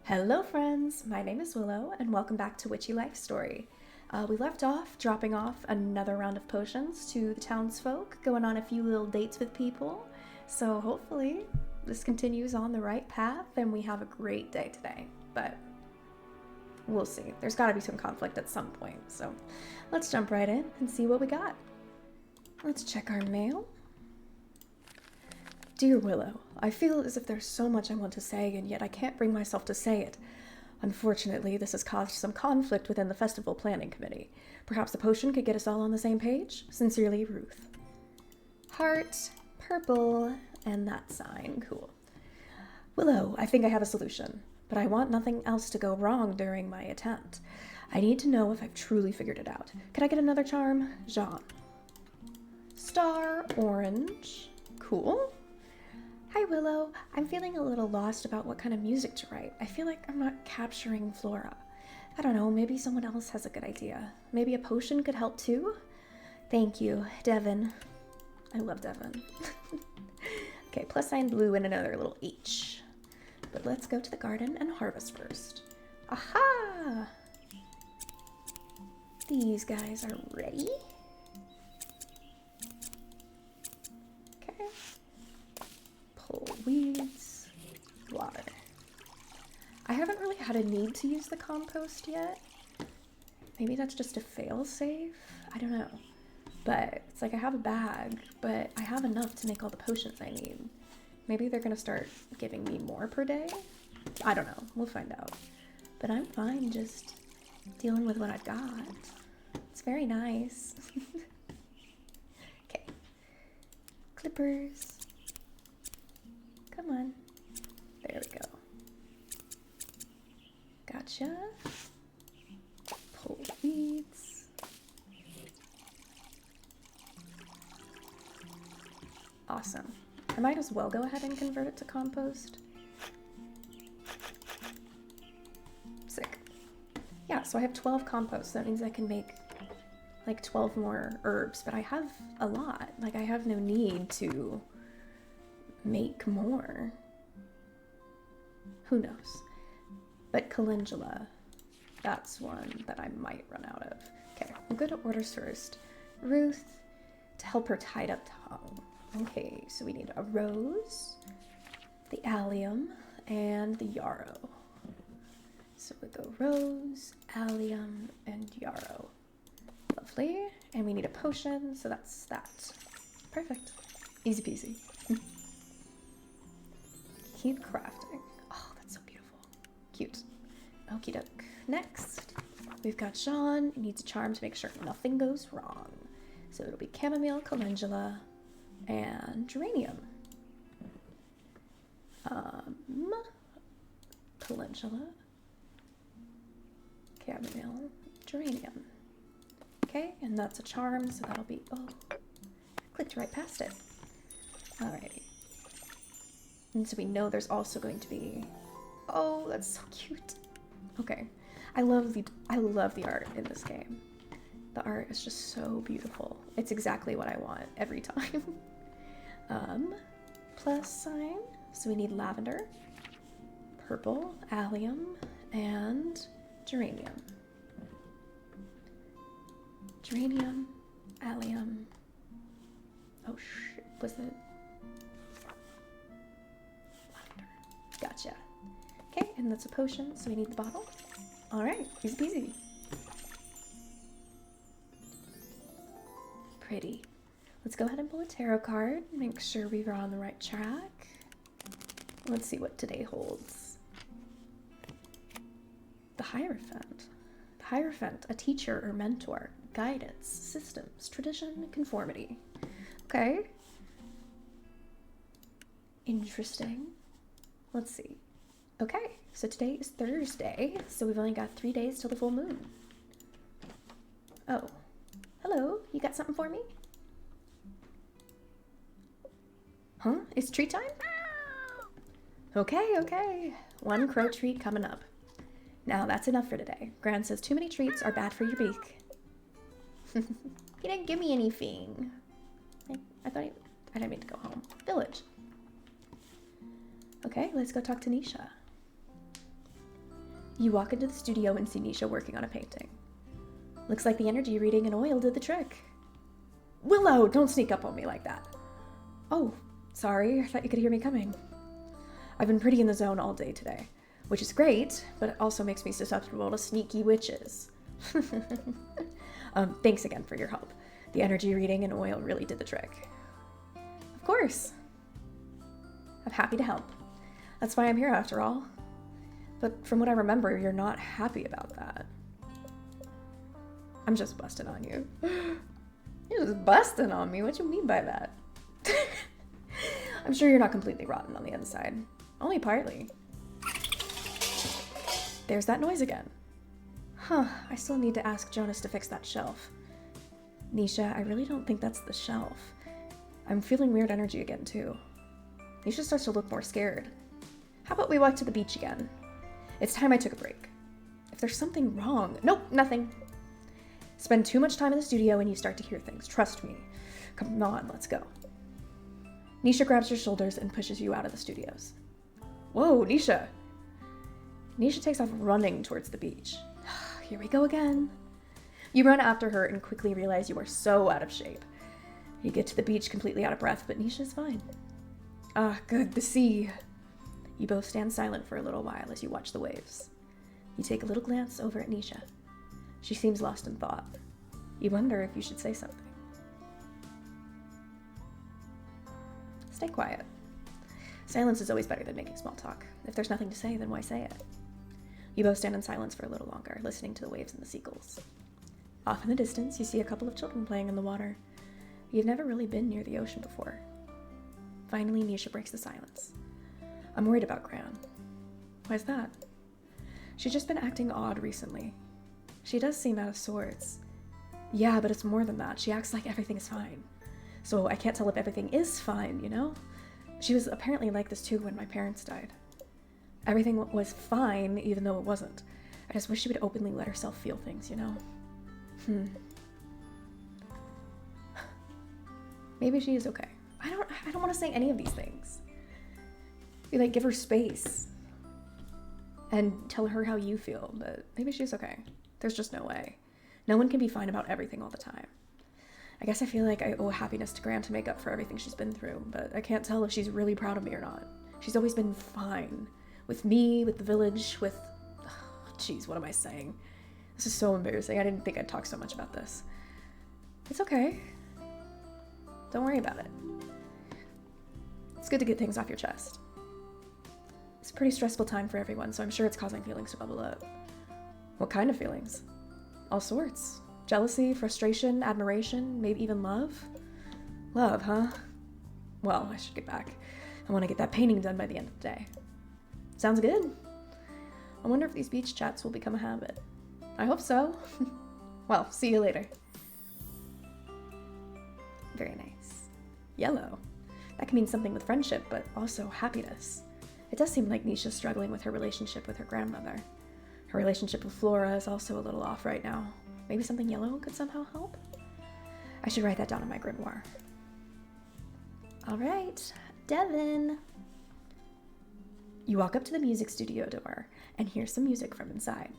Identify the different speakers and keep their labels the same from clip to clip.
Speaker 1: Hello friends, my name is Willow and welcome back to Witchy Life Story. We left off dropping off another round of potions to the townsfolk, going on a few little dates with people. So hopefully this continues on the right path and we have a great day today. But we'll see. There's got to be some conflict at some point. So let's jump right in and see what we got. Let's check our mail. Dear Willow, I feel as if there's so much I want to say, and yet I can't bring myself to say it. Unfortunately, this has caused some conflict within the festival planning committee. Perhaps a potion could get us all on the same page? Sincerely, Ruth. Heart, purple, and that sign. Cool. Willow, I think I have a solution, but I want nothing else to go wrong during my attempt. I need to know if I've truly figured it out. Can I get another charm? Jean. Star, orange. Cool. Hi Willow, I'm feeling a little lost about what kind of music to write. I feel like I'm not capturing Flora. I don't know, maybe someone else has a good idea. Maybe a potion could help too? Thank you, Devin. I love Devin. Okay, plus sign blue and another little H. But let's go to the garden and harvest first. Aha! These guys are ready. Weeds, water. I haven't really had a need to use the compost yet. Maybe that's just a fail-safe. I don't know. But it's like I have a bag, but I have enough to make all the potions I need. Maybe they're gonna start giving me more per day? I don't know. We'll find out. But I'm fine just dealing with what I've got. It's very nice. Okay. Clippers. Come on. There we go. Gotcha. Pull weeds. Awesome. I might as well go ahead and convert it to compost. Sick. Yeah, so I have 12 compost. That means I can make like 12 more herbs, but I have a lot. Like I have no need to make more. Who knows? But calendula, that's one that I might run out of. Okay, we'll go to orders first. Ruth, to help her tied up tongue. Okay, so we need a rose, the allium, and the yarrow. So we go rose, allium, and yarrow. Lovely. And we need a potion, so that's that. Perfect. Easy peasy. Keep crafting. Oh, that's so beautiful. Cute. Okie doke. Next, we've got Jean. Needs a charm to make sure nothing goes wrong. So it'll be chamomile, calendula, and geranium. Calendula, chamomile, geranium. Okay, and that's a charm, so that'll be, oh, clicked right past it. Alrighty. And so we know there's also going to be, oh, that's so cute. Okay, I love the art in this game. The art is just so beautiful. It's exactly what I want every time. Plus sign. So we need lavender, purple, allium, and geranium. Geranium, allium. Oh shit, was it? Gotcha. Okay, and that's a potion, so we need the bottle. All right, easy peasy. Pretty. Let's go ahead and pull a tarot card, make sure we are on the right track. Let's see what today holds. The Hierophant. The Hierophant, a teacher or mentor, guidance, systems, tradition, conformity. Okay. Interesting. Let's see. Okay, so today is Thursday, so we've only got 3 days till the full moon. Oh, hello, you got something for me? Huh? It's treat time? Okay. One crow treat coming up. Now that's enough for today. Gran says too many treats are bad for your beak. He didn't give me anything. I didn't mean to go home. Village. Okay, let's go talk to Nisha. You walk into the studio and see Nisha working on a painting. Looks like the energy reading and oil did the trick. Willow, don't sneak up on me like that. Oh, sorry, I thought you could hear me coming. I've been pretty in the zone all day today, which is great, but it also makes me susceptible to sneaky witches. Thanks again for your help. The energy reading and oil really did the trick. Of course. I'm happy to help. That's why I'm here after all. But from what I remember, you're not happy about that. I'm just busting on you. You're just busting on me? What you mean by that? I'm sure you're not completely rotten on the inside. Only partly. There's that noise again. Huh, I still need to ask Jonahs to fix that shelf. Nisha, I really don't think that's the shelf. I'm feeling weird energy again, too. Nisha starts to look more scared. How about we walk to the beach again? It's time I took a break. If there's something wrong... Nope, nothing. Spend too much time in the studio and you start to hear things. Trust me. Come on, let's go. Nisha grabs your shoulders and pushes you out of the studios. Whoa, Nisha! Nisha takes off running towards the beach. Here we go again. You run after her and quickly realize you are so out of shape. You get to the beach completely out of breath, but Nisha's fine. Ah, good, the sea. You both stand silent for a little while as you watch the waves. You take a little glance over at Nisha. She seems lost in thought. You wonder if you should say something. Stay quiet. Silence is always better than making small talk. If there's nothing to say, then why say it? You both stand in silence for a little longer, listening to the waves and the seagulls. Off in the distance, you see a couple of children playing in the water. You've never really been near the ocean before. Finally, Nisha breaks the silence. I'm worried about Gran. Why's that? She's just been acting odd recently. She does seem out of sorts. Yeah, but it's more than that. She acts like everything is fine. So I can't tell if everything is fine, you know? She was apparently like this too when my parents died. Everything was fine, even though it wasn't. I just wish she would openly let herself feel things, you know? Maybe she is okay. I don't want to say any of these things. You like give her space and tell her how you feel, but maybe she's okay. There's just no way. No one can be fine about everything all the time. I guess I feel like I owe happiness to Gran to make up for everything she's been through, but I can't tell if she's really proud of me or not. She's always been fine. With me, with the village, with... Jeez, what am I saying? This is so embarrassing. I didn't think I'd talk so much about this. It's okay. Don't worry about it. It's good to get things off your chest. It's a pretty stressful time for everyone, so I'm sure it's causing feelings to bubble up. What kind of feelings? All sorts. Jealousy, frustration, admiration, maybe even love? Love, huh? Well, I should get back. I want to get that painting done by the end of the day. Sounds good. I wonder if these beach chats will become a habit. I hope so. Well, see you later. Very nice. Yellow. That can mean something with friendship, but also happiness. It does seem like Nisha's struggling with her relationship with her grandmother. Her relationship with Flora is also a little off right now. Maybe something yellow could somehow help? I should write that down in my grimoire. All right, Devin. You walk up to the music studio door and hear some music from inside.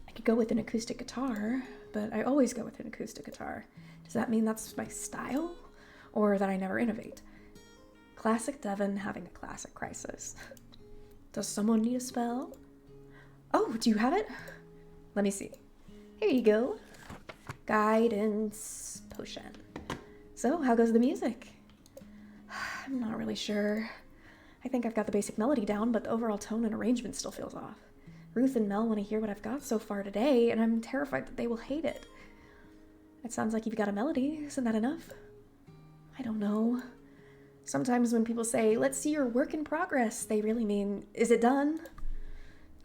Speaker 1: I could go with an acoustic guitar, but I always go with an acoustic guitar. Does that mean that's my style? Or that I never innovate? Classic Devin having a classic crisis. Does someone need a spell? Oh, do you have it? Let me see. Here you go. Guidance potion. So, how goes the music? I'm not really sure. I think I've got the basic melody down, but the overall tone and arrangement still feels off. Ruth and Mel want to hear what I've got so far today, and I'm terrified that they will hate it. It sounds like you've got a melody. Isn't that enough? I don't know. Sometimes when people say, let's see your work in progress, they really mean, is it done?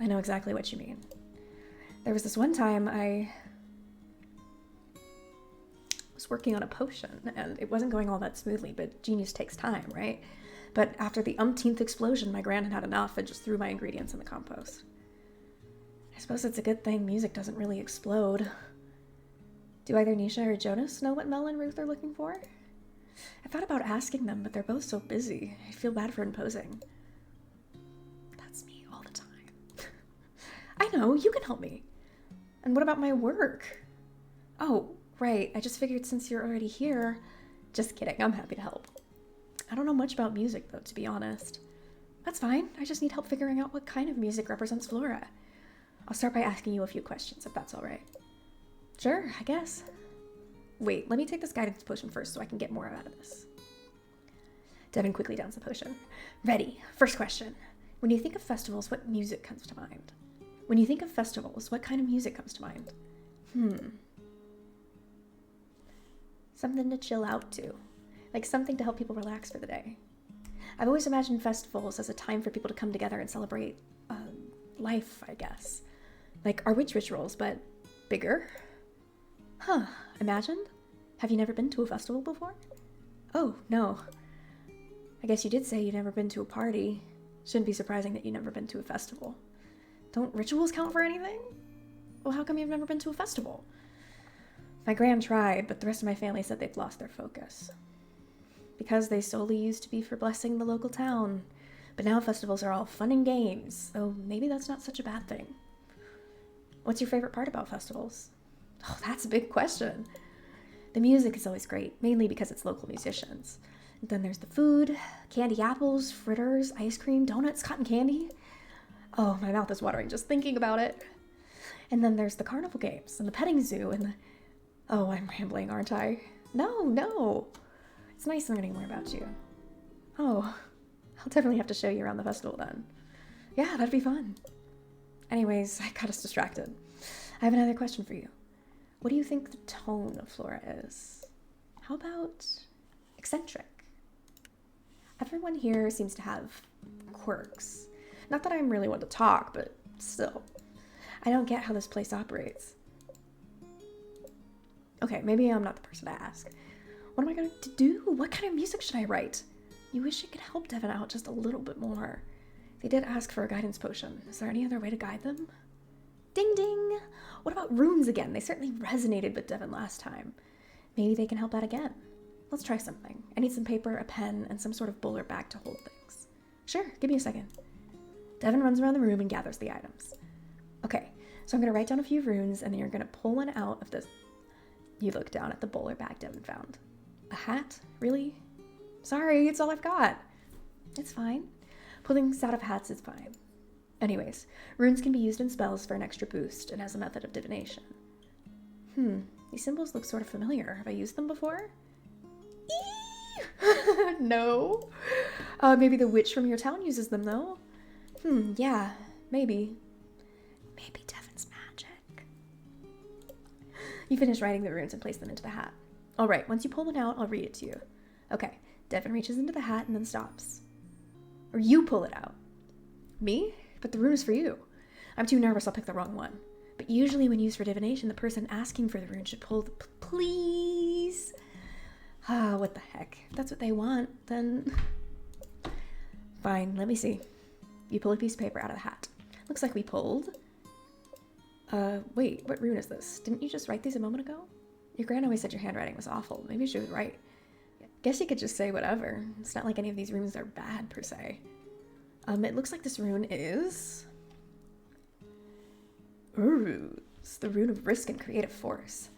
Speaker 1: I know exactly what you mean. There was this one time I was working on a potion, and it wasn't going all that smoothly, but genius takes time, right? But after the umpteenth explosion, my gran had enough and just threw my ingredients in the compost. I suppose it's a good thing music doesn't really explode. Do either Nisha or Jonahs know what Mel and Ruth are looking for? I thought about asking them, but they're both so busy. I feel bad for imposing. That's me all the time. know, you can help me. And what about my work? Oh, right, I just figured since you're already here. Just kidding, I'm happy to help. I don't know much about music though, to be honest. That's fine, I just need help figuring out what kind of music represents Flora. I'll start by asking you a few questions, if that's all right. Sure, I guess. Wait, let me take this guidance potion first so I can get more out of this. Devin quickly downs the potion. Ready. First question. When you think of festivals, what music comes to mind? When you think of festivals, what kind of music comes to mind? Something to chill out to. Like something to help people relax for the day. I've always imagined festivals as a time for people to come together and celebrate life, I guess. Like our witch rituals, but bigger. Huh, imagined? Have you never been to a festival before? Oh, no. I guess you did say you'd never been to a party. Shouldn't be surprising that you've never been to a festival. Don't rituals count for anything? Well, how come you've never been to a festival? My gran tried, but the rest of my family said they've lost their focus. Because they solely used to be for blessing the local town. But now festivals are all fun and games, so maybe that's not such a bad thing. What's your favorite part about festivals? Oh, that's a big question. The music is always great, mainly because it's local musicians. And then there's the food, candy apples, fritters, ice cream, donuts, cotton candy. Oh, my mouth is watering just thinking about it. And then there's the carnival games and the petting zoo and the... Oh, I'm rambling, aren't I? No. It's nice learning more about you. Oh, I'll definitely have to show you around the festival then. Yeah, that'd be fun. Anyways, I got us distracted. I have another question for you. What do you think the tone of Flora is? How about eccentric? Everyone here seems to have quirks. Not that I'm really one to talk, but still. I don't get how this place operates. Okay, maybe I'm not the person to ask. What am I going to do? What kind of music should I write? You wish you could help Devin out just a little bit more. They did ask for a guidance potion. Is there any other way to guide them? Ding ding! What about runes again? They certainly resonated with Devin last time. Maybe they can help out again. Let's try something. I need some paper, a pen, and some sort of bowl or bag to hold things. Sure, give me a second. Devin runs around the room and gathers the items. Okay, so I'm going to write down a few runes, and then you're going to pull one out of this. You look down at the bowl or bag Devin found. A hat? Really? Sorry, it's all I've got. It's fine. Pulling things out of hats is fine. Anyways, runes can be used in spells for an extra boost and as a method of divination. These symbols look sort of familiar. Have I used them before? No. Maybe the witch from your town uses them, though. Yeah, maybe. Maybe Devin's magic. You finish writing the runes and place them into the hat. All right, once you pull one out, I'll read it to you. Okay, Devin reaches into the hat and then stops. Or you pull it out. Me? But the rune is for you. I'm too nervous, I'll pick the wrong one. But usually when used for divination, the person asking for the rune should pull the... Please? What the heck? If that's what they want, then... Fine, let me see. You pull a piece of paper out of the hat. Looks like we pulled... Wait, what rune is this? Didn't you just write these a moment ago? Your gran always said your handwriting was awful. Maybe she was right. Guess you could just say whatever. It's not like any of these runes are bad, per se. It looks like this rune is... Ooh, it's the rune of risk and creative force.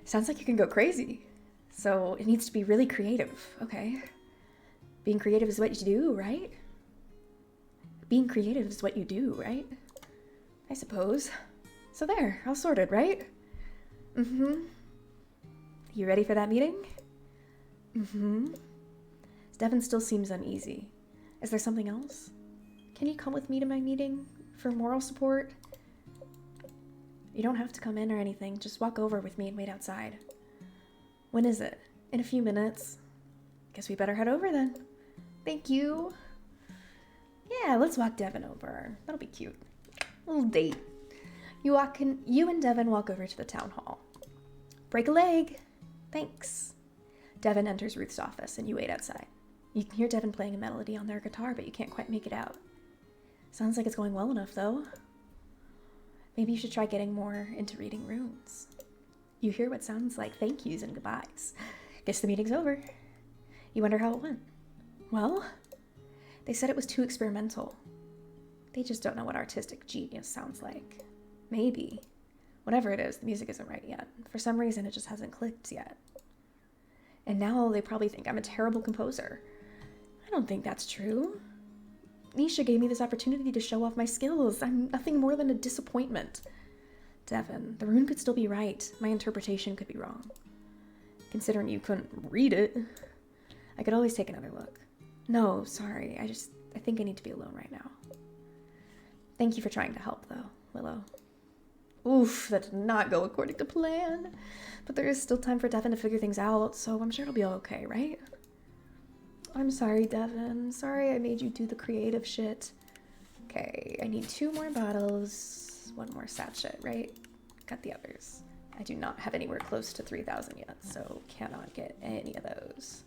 Speaker 1: Sounds like you can go crazy. So it needs to be really creative, okay? Being creative is what you do, right? Being creative is what you do, right? I suppose. So there, all sorted, right? You ready for that meeting? Devin still seems uneasy. Is there something else? Can you come with me to my meeting for moral support? You don't have to come in or anything. Just walk over with me and wait outside. When is it? In a few minutes. Guess we better head over then. Thank you. Yeah, let's walk Devin over. That'll be cute. A little date. You and Devin walk over to the town hall. Break a leg. Thanks. Devin enters Ruth's office and you wait outside. You can hear Devin playing a melody on their guitar, but you can't quite make it out. Sounds like it's going well enough, though. Maybe you should try getting more into reading runes. You hear what sounds like thank yous and goodbyes. Guess the meeting's over. You wonder how it went. Well, they said it was too experimental. They just don't know what artistic genius sounds like. Maybe. Whatever it is, the music isn't right yet. For some reason, it just hasn't clicked yet. And now they probably think I'm a terrible composer. I don't think that's true. Nisha gave me this opportunity to show off my skills. I'm nothing more than a disappointment. Devin, the rune could still be right. My interpretation could be wrong. Considering you couldn't read it, I could always take another look. No, sorry. I think I need to be alone right now. Thank you for trying to help, though, Willow. Oof, that did not go according to plan. But there is still time for Devin to figure things out, so I'm sure it'll be okay, right? I'm sorry, Devin. Sorry I made you do the creative shit. Okay, I need 2 more bottles, 1 more sachet, right? Got the others. I do not have anywhere close to 3,000 yet, so cannot get any of those.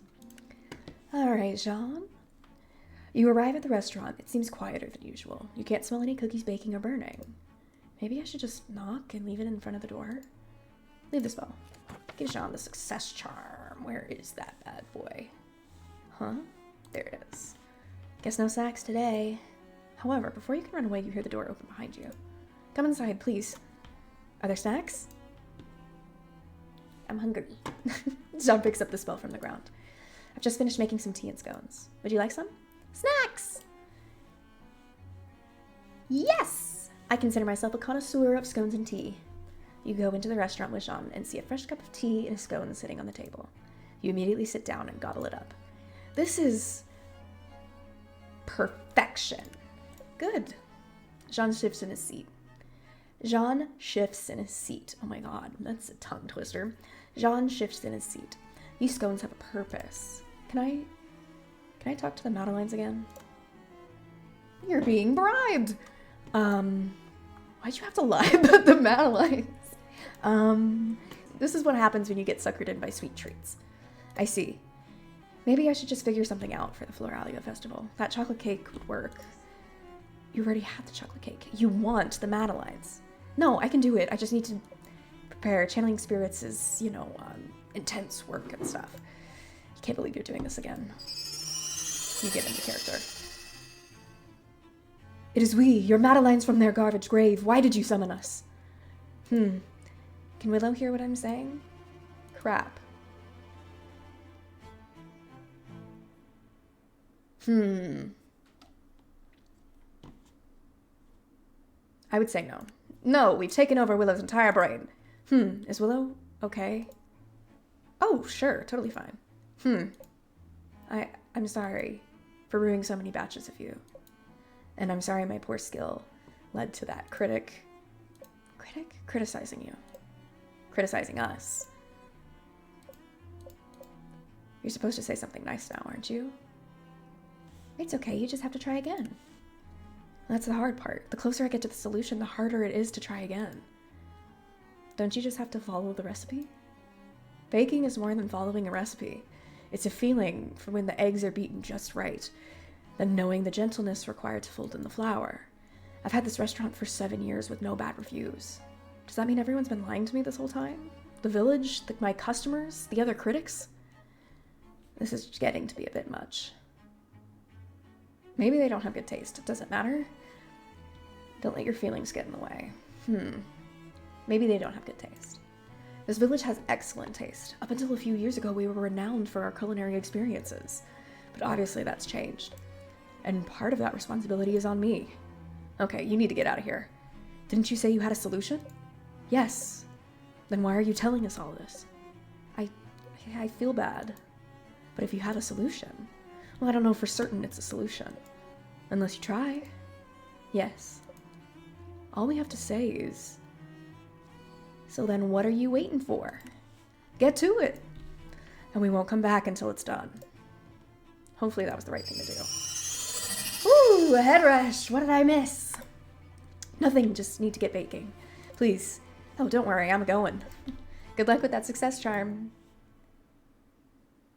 Speaker 1: All right, Jean. You arrive at the restaurant. It seems quieter than usual. You can't smell any cookies baking or burning. Maybe I should just knock and leave it in front of the door? Leave the spell. Give Jean the success charm. Where is that bad boy? Huh? There it is. Guess no sacks today. However, before you can run away, you hear the door open behind you. Come inside, please. Are there snacks? I'm hungry. Jean picks up the spell from the ground. I've just finished making some tea and scones. Would you like some? Snacks! Yes! I consider myself a connoisseur of scones and tea. You go into the restaurant with Jean and see a fresh cup of tea and a scone sitting on the table. You immediately sit down and gobble it up. This is perfection. Good. Jean shifts in his seat. Oh my god, that's a tongue twister. Jean shifts in his seat. These scones have a purpose. Can I talk to the Madeleines again? You're being bribed. Why'd you have to lie about the Madeleines? This is what happens when you get suckered in by sweet treats. I see. Maybe I should just figure something out for the Floralia Festival. That chocolate cake would work. You already had the chocolate cake. You want the Madeleines. No, I can do it. I just need to prepare. Channeling spirits is, intense work and stuff. I can't believe you're doing this again. You get into character. It is we, your Madeleines from their garbage grave. Why did you summon us? Can Willow hear what I'm saying? Crap. I would say no. No, we've taken over Willow's entire brain. Is Willow okay? Oh, sure, totally fine. I'm sorry for ruining so many batches of you. And I'm sorry my poor skill led to that critic criticizing you. Criticizing us. You're supposed to say something nice now, aren't you? It's okay, you just have to try again. That's the hard part. The closer I get to the solution, the harder it is to try again. Don't you just have to follow the recipe? Baking is more than following a recipe. It's a feeling for when the eggs are beaten just right, then knowing the gentleness required to fold in the flour. I've had this restaurant for 7 years with no bad reviews. Does that mean everyone's been lying to me this whole time? The village, my customers, the other critics? This is getting to be a bit much. Maybe they don't have good taste. Does it matter? Don't let your feelings get in the way. Maybe they don't have good taste. This village has excellent taste. Up until a few years ago, we were renowned for our culinary experiences. But obviously that's changed. And part of that responsibility is on me. Okay, you need to get out of here. Didn't you say you had a solution? Yes. Then why are you telling us all this? I feel bad. But if you had a solution, well, I don't know for certain it's a solution. Unless you try. Yes. All we have to say is, so then what are you waiting for? Get to it. And we won't come back until it's done. Hopefully that was the right thing to do. Ooh, a head rush. What did I miss? Nothing, just need to get baking. Please. Oh, don't worry, I'm going. Good luck with that success charm.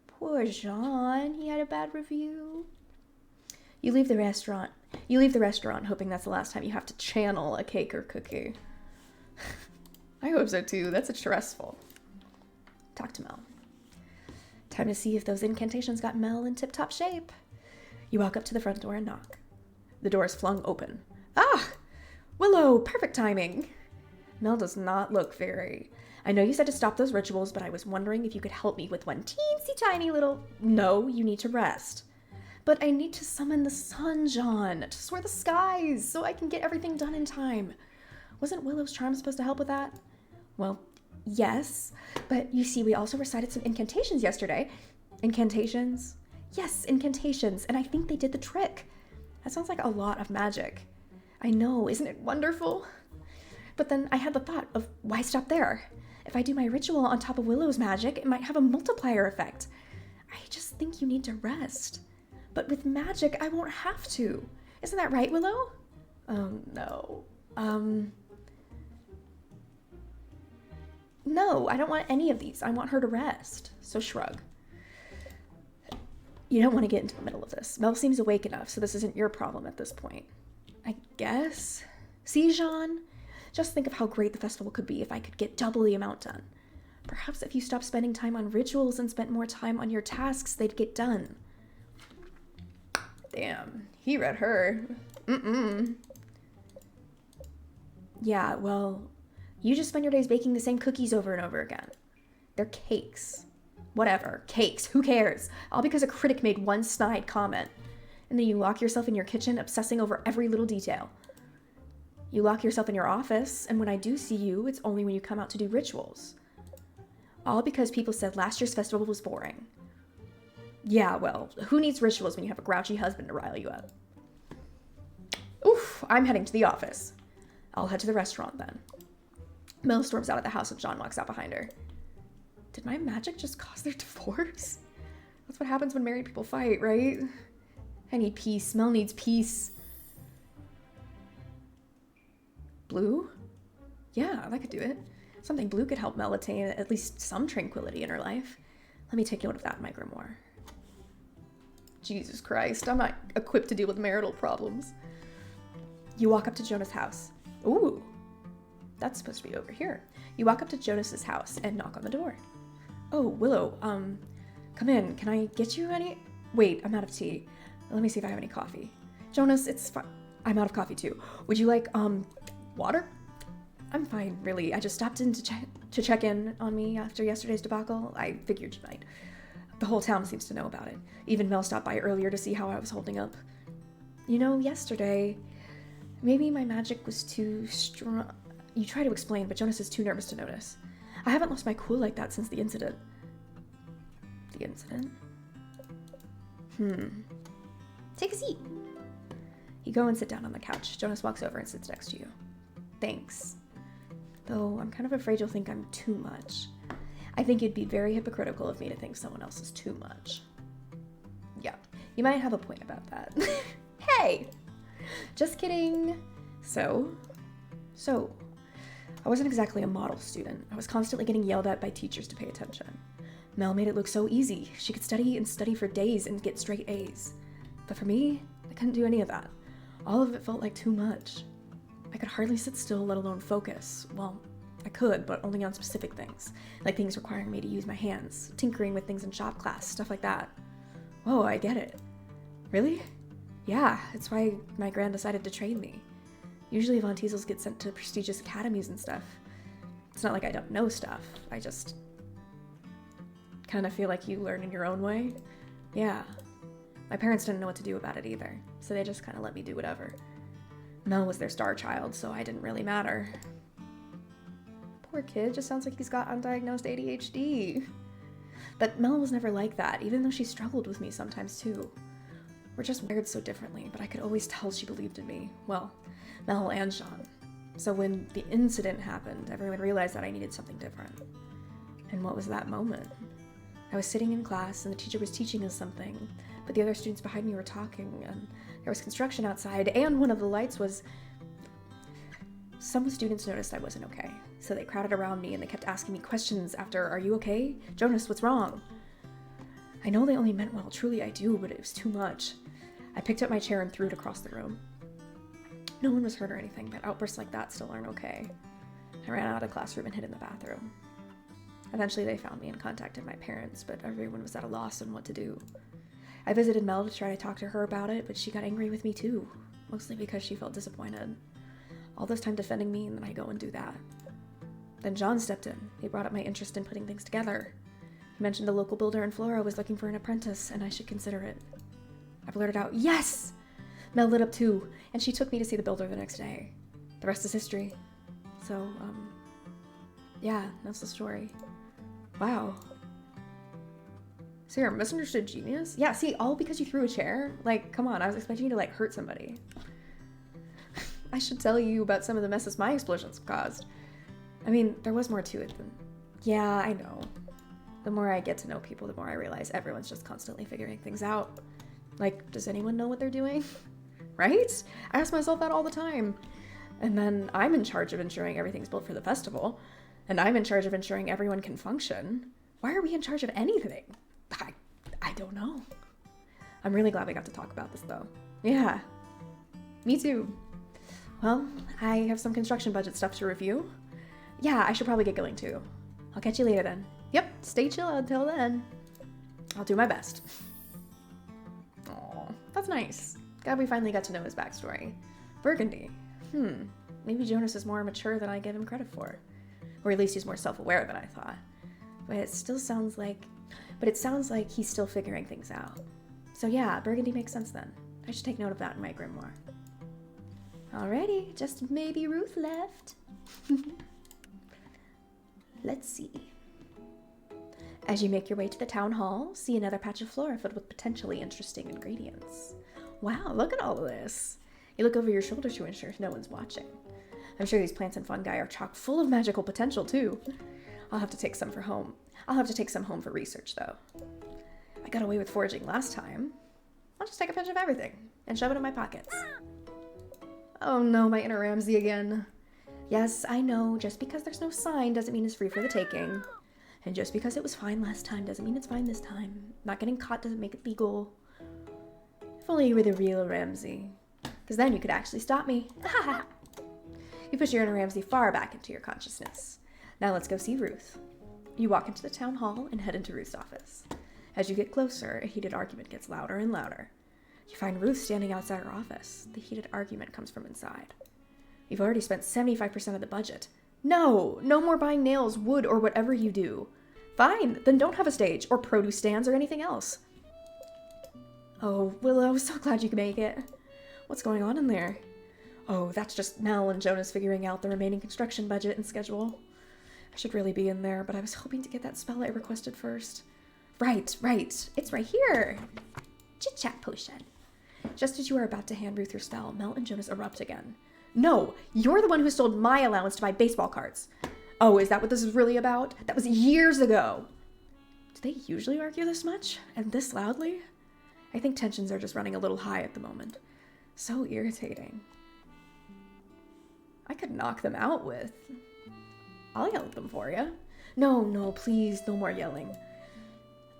Speaker 1: Poor Jean, he had a bad review. You leave the restaurant hoping that's the last time you have to channel a cake or cookie. I hope so too, that's stressful. Talk to Mel. Time to see if those incantations got Mel in tip-top shape. You walk up to the front door and knock. The door is flung open. Ah! Willow, perfect timing. Mel does not look very... I know you said to stop those rituals, but I was wondering if you could help me with one teensy tiny little... No, you need to rest. But I need to summon the sun, John, to soar the skies so I can get everything done in time. Wasn't Willow's Charm supposed to help with that? Well, yes, but you see, we also recited some incantations yesterday. Incantations? Yes, incantations, and I think they did the trick. That sounds like a lot of magic. I know, isn't it wonderful? But then I had the thought of, why stop there? If I do my ritual on top of Willow's magic, it might have a multiplier effect. I just think you need to rest. But with magic, I won't have to. Isn't that right, Willow? No. No, I don't want any of these. I want her to rest. So shrug. You don't want to get into the middle of this. Mel seems awake enough, so this isn't your problem at this point. I guess? See, Jean? Just think of how great the festival could be if I could get double the amount done. Perhaps if you stopped spending time on rituals and spent more time on your tasks, they'd get done. Damn, he read her. Yeah, well, you just spend your days baking the same cookies over and over again. They're cakes. Whatever, cakes, who cares? All because a critic made one snide comment. And then you lock yourself in your kitchen obsessing over every little detail. You lock yourself in your office, and when I do see you, it's only when you come out to do rituals. All because people said last year's festival was boring. Yeah, well, who needs rituals when you have a grouchy husband to rile you up? Oof, I'm heading to the office. I'll head to the restaurant then. Mel storms out of the house and John walks out behind her. Did my magic just cause their divorce? That's what happens when married people fight, right? I need peace. Mel needs peace. Blue? Yeah, that could do it. Something blue could help Mel attain at least some tranquility in her life. Let me take note of that in my grimoire. Jesus Christ, I'm not equipped to deal with marital problems. You walk up to Jonahs' house. Ooh, that's supposed to be over here. You walk up to Jonahs' house and knock on the door. Oh, Willow, come in. Can I get you any? Wait, I'm out of tea. Let me see if I have any coffee. Jonahs, it's fine. I'm out of coffee too. Would you like, water? I'm fine, really. I just stopped in to check in on me after yesterday's debacle. I figured you might. The whole town seems to know about it. Even Mel stopped by earlier to see how I was holding up. You know, yesterday, maybe my magic was too strong. You try to explain, but Jonahs is too nervous to notice. I haven't lost my cool like that since the incident. The incident? Take a seat. You go and sit down on the couch. Jonahs walks over and sits next to you. Thanks. Though I'm kind of afraid you'll think I'm too much. I think you'd be very hypocritical of me to think someone else is too much. Yeah, you might have a point about that. Hey! Just kidding. So, I wasn't exactly a model student. I was constantly getting yelled at by teachers to pay attention. Mel made it look so easy. She could study and study for days and get straight A's. But for me, I couldn't do any of that. All of it felt like too much. I could hardly sit still, let alone focus. Well, I could, but only on specific things, like things requiring me to use my hands, tinkering with things in shop class, stuff like that. Whoa, I get it. Really? Yeah, it's why my gran decided to train me. Usually Von Teasels get sent to prestigious academies and stuff. It's not like I don't know stuff, I just kind of feel like you learn in your own way. Yeah. My parents didn't know what to do about it either, so they just kind of let me do whatever. Mel was their star child, so I didn't really matter. Poor kid, just sounds like he's got undiagnosed ADHD. But Mel was never like that, even though she struggled with me sometimes too. We're just wired so differently, but I could always tell she believed in me. Well, Mel and Sean. So when the incident happened, everyone realized that I needed something different. And what was that moment? I was sitting in class and the teacher was teaching us something, but the other students behind me were talking, and there was construction outside, and one of the lights was... Some students noticed I wasn't okay, so they crowded around me and they kept asking me questions after, "Are you okay? Jonahs, what's wrong?" I know they only meant well, truly I do, but it was too much. I picked up my chair and threw it across the room. No one was hurt or anything, but outbursts like that still aren't okay. I ran out of the classroom and hid in the bathroom. Eventually they found me and contacted my parents, but everyone was at a loss on what to do. I visited Mel to try to talk to her about it, but she got angry with me too, mostly because she felt disappointed. All this time defending me, and then I go and do that. Then John stepped in. He brought up my interest in putting things together. He mentioned a local builder in Flora was looking for an apprentice, and I should consider it. I blurted out, yes! Mel lit up too, and she took me to see the builder the next day. The rest is history. So, yeah, that's the story. Wow. So you're a misunderstood genius? Yeah, see, all because you threw a chair? Like, come on, I was expecting you to, like, hurt somebody. I should tell you about some of the messes my explosions caused. I mean, there was more to it than... Yeah, I know. The more I get to know people, the more I realize everyone's just constantly figuring things out. Like, does anyone know what they're doing? Right? I ask myself that all the time. And then I'm in charge of ensuring everything's built for the festival. And I'm in charge of ensuring everyone can function. Why are we in charge of anything? I don't know. I'm really glad we got to talk about this, though. Yeah. Me too. Well, I have some construction budget stuff to review. Yeah, I should probably get going too. I'll catch you later then. Yep, stay chill until then. I'll do my best. Aw, that's nice. Glad we finally got to know his backstory. Burgundy. Maybe Jonahs is more mature than I give him credit for. Or at least he's more self-aware than I thought. But it sounds like he's still figuring things out. So yeah, Burgundy makes sense then. I should take note of that in my grimoire. Alrighty, just maybe Ruth left. Let's see. As you make your way to the town hall, see another patch of flora filled with potentially interesting ingredients. Wow, look at all of this. You look over your shoulder to ensure no one's watching. I'm sure these plants and fungi are chock full of magical potential too. I'll have to take some home for research though. I got away with foraging last time. I'll just take a pinch of everything and shove it in my pockets. Oh no, my inner Ramsay again. Yes, I know, just because there's no sign doesn't mean it's free for the taking. And just because it was fine last time doesn't mean it's fine this time. Not getting caught doesn't make it legal. If only you were the real Ramsay. Because then you could actually stop me. You push your inner Ramsay far back into your consciousness. Now let's go see Ruth. You walk into the town hall and head into Ruth's office. As you get closer, a heated argument gets louder and louder. You find Ruth standing outside her office. The heated argument comes from inside. You've already spent 75% of the budget. No more buying nails, wood, or whatever you do. Fine, then don't have a stage, or produce stands, or anything else. Oh, Willow, so glad you could make it. What's going on in there? Oh, that's just Mel and Jonahs figuring out the remaining construction budget and schedule. I should really be in there, but I was hoping to get that spell I requested first. Right. It's right here. Chit-chat potion. Just as you are about to hand Ruth her spell, Mel and Jonahs erupt again. No, you're the one who stole my allowance to buy baseball cards. Oh, is that what this is really about? That was years ago. Do they usually argue this much? And this loudly? I think tensions are just running a little high at the moment. So irritating. I could knock them out with... I'll yell at them for you. No, please, no more yelling.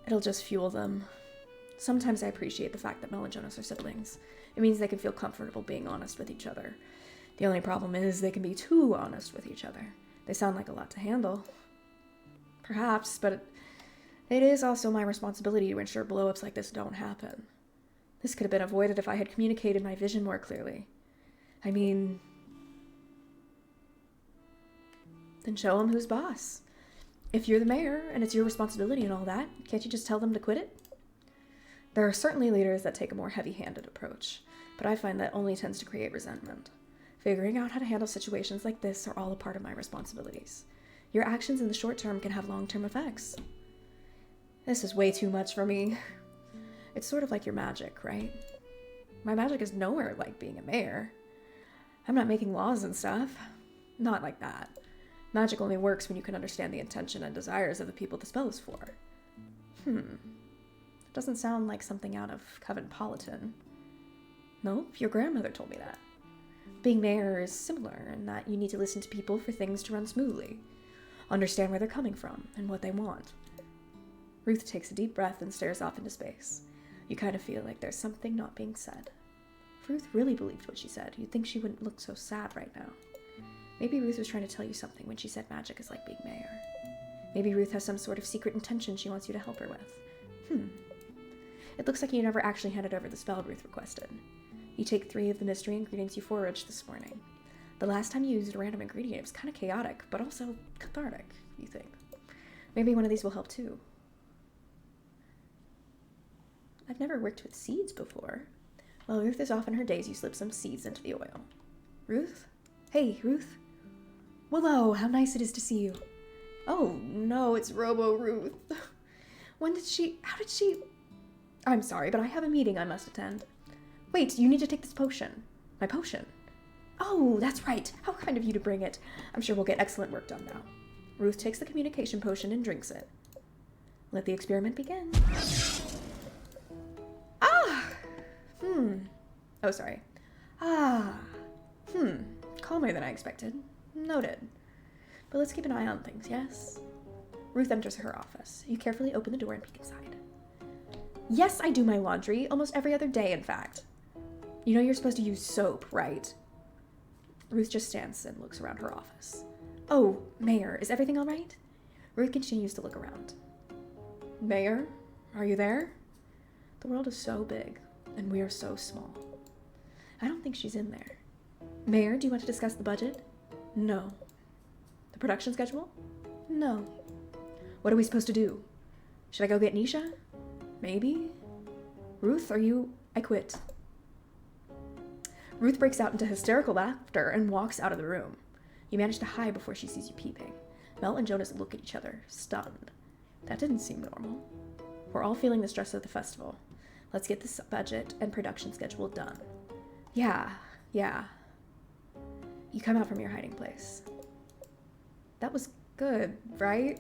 Speaker 1: It'll just fuel them. Sometimes I appreciate the fact that Mel and Jonahs are siblings. It means they can feel comfortable being honest with each other. The only problem is they can be too honest with each other. They sound like a lot to handle. Perhaps, but it is also my responsibility to ensure blow-ups like this don't happen. This could have been avoided if I had communicated my vision more clearly. I mean... Then show them who's boss. If you're the mayor, and it's your responsibility and all that, can't you just tell them to quit it? There are certainly leaders that take a more heavy-handed approach, but I find that only tends to create resentment. Figuring out how to handle situations like this are all a part of my responsibilities. Your actions in the short term can have long-term effects. This is way too much for me. It's sort of like your magic, right? My magic is nowhere like being a mayor. I'm not making laws and stuff. Not like that. Magic only works when you can understand the intention and desires of the people the spell is for. Doesn't sound like something out of Coventpolitan. Nope, your grandmother told me that. Being mayor is similar in that you need to listen to people for things to run smoothly. Understand where they're coming from and what they want. Ruth takes a deep breath and stares off into space. You kind of feel like there's something not being said. If Ruth really believed what she said, you'd think she wouldn't look so sad right now. Maybe Ruth was trying to tell you something when she said magic is like being mayor. Maybe Ruth has some sort of secret intention she wants you to help her with. It looks like you never actually handed over the spell Ruth requested. You take 3 of the mystery ingredients you foraged this morning. The last time you used a random ingredient, it was kind of chaotic, but also cathartic, you think. Maybe one of these will help too. I've never worked with seeds before. While Ruth is off on her days, you slip some seeds into the oil. Ruth? Hey, Ruth? Willow, how nice it is to see you. Oh, no, it's Robo-Ruth. How did she... I'm sorry, but I have a meeting I must attend. Wait, you need to take this potion. My potion? Oh, that's right. How kind of you to bring it. I'm sure we'll get excellent work done now. Ruth takes the communication potion and drinks it. Let the experiment begin. Ah! Oh, sorry. Calmer than I expected. Noted. But let's keep an eye on things, yes? Ruth enters her office. You carefully open the door and peek inside. Yes, I do my laundry. Almost every other day, in fact. You know you're supposed to use soap, right? Ruth just stands and looks around her office. Oh, Mayor, is everything all right? Ruth continues to look around. Mayor, are you there? The world is so big, and we are so small. I don't think she's in there. Mayor, do you want to discuss the budget? No. The production schedule? No. What are we supposed to do? Should I go get Nisha? Maybe. Ruth, I quit. Ruth breaks out into hysterical laughter and walks out of the room. You manage to hide before she sees you peeping. Mel and Jonahs look at each other, stunned. That didn't seem normal. We're all feeling the stress of the festival. Let's get this budget and production schedule done. Yeah. You come out from your hiding place. That was good, right?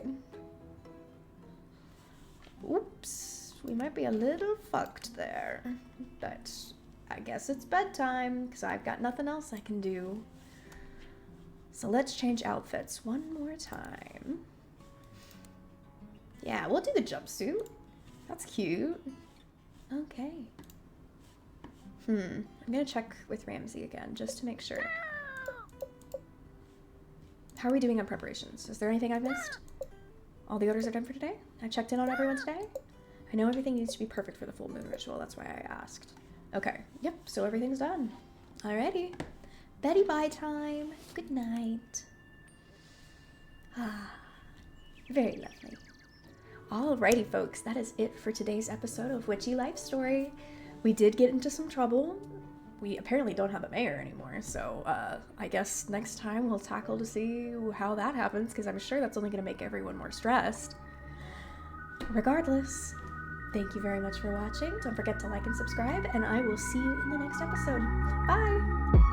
Speaker 1: Oops, we might be a little fucked there. But I guess it's bedtime, because I've got nothing else I can do. So let's change outfits one more time. Yeah, we'll do the jumpsuit. That's cute. Okay. I'm gonna check with Ramsey again, just to make sure. How are we doing on preparations? Is there anything I've missed? All the orders are done for today? I checked in on everyone today? I know everything needs to be perfect for the full moon ritual, that's why I asked. Okay, yep, so everything's done. Alrighty. Betty bye time. Good night. Very lovely. Alrighty, folks, that is it for today's episode of Witchy Life Story. We did get into some trouble. We apparently don't have a mayor anymore, so I guess next time we'll tackle to see how that happens, because I'm sure that's only going to make everyone more stressed. Regardless, thank you very much for watching. Don't forget to like and subscribe, and I will see you in the next episode. Bye!